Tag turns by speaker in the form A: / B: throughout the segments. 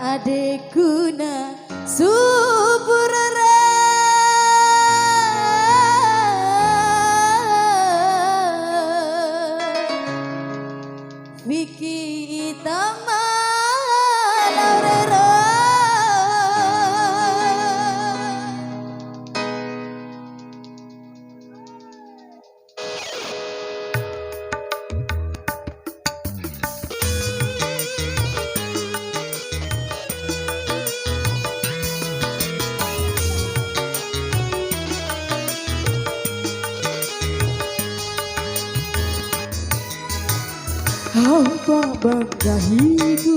A: adekuna subur Vicky Itama Laurero
B: Hampa banggahiku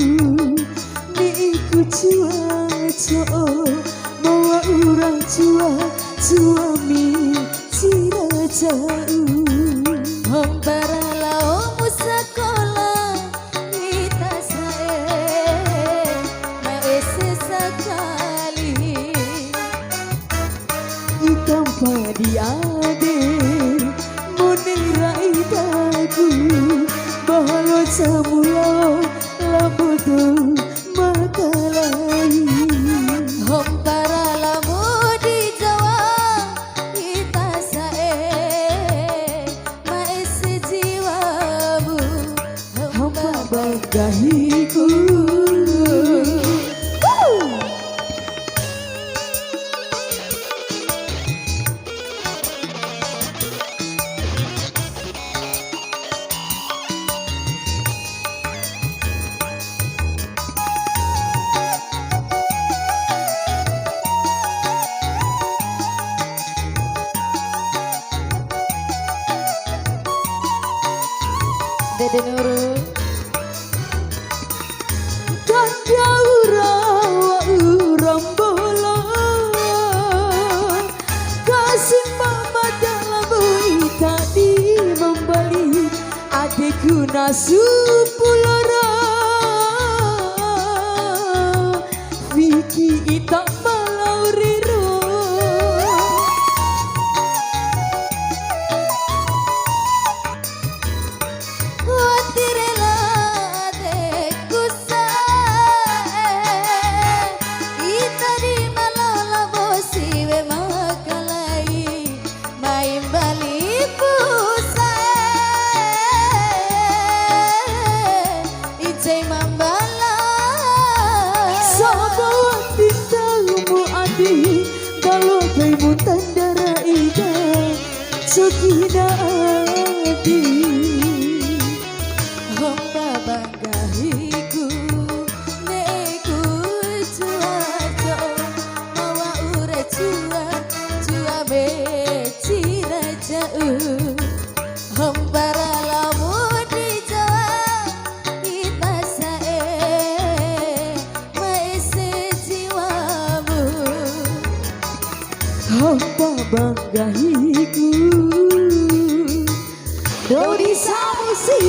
B: niku cuaca bawa urang cuami ciracau
A: Hombara lao sekolah kita sae mae sesekali
B: hitam padi ade monirai dagu bahalo samulau lambutu makalai
A: Hombara lamu di Jawa kita sae mae sejiwamu
B: hampa banggahiku
A: Dede Nurul
B: Tanda urang bola kasih mama dalam tadi membali adikku nasu pulara Vicky Itama Laurero kalau kaimu tandara ida sokina adi
A: Hamba banggahiku neku cuaca mawa ure cua becira jauh Hombara lamu di Jawa kita sae mae sejiwamu
B: hampa banggahiku Dodi Samusi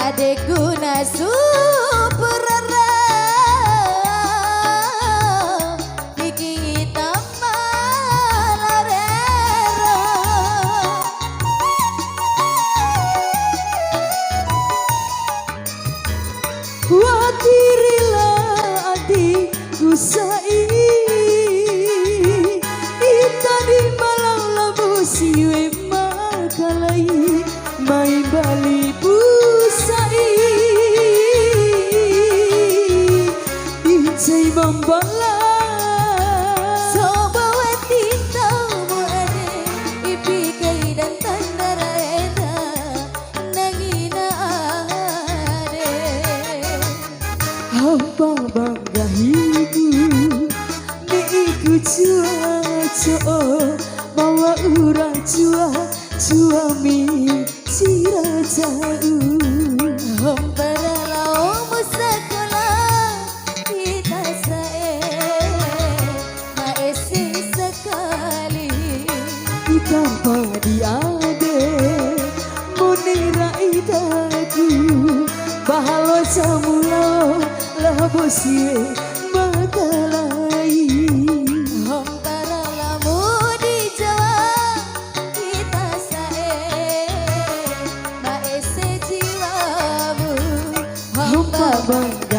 A: adekuna superara Vicky Itama Laurero
B: Watirilah adikku sai Itani malang lamu siwe makalai Mai bali pusai Ijai membala
A: Sobawa tintamu ade ipikai dan tandara eda nangina ade
B: Hampa banggahiku niku cuaca bawa urang cuami ciracau tanpa diade munira idaku bahalo samulo labo siwe matalai
A: Hompara lamu di Jawa kita sae maese jiwamu
B: hampa bangga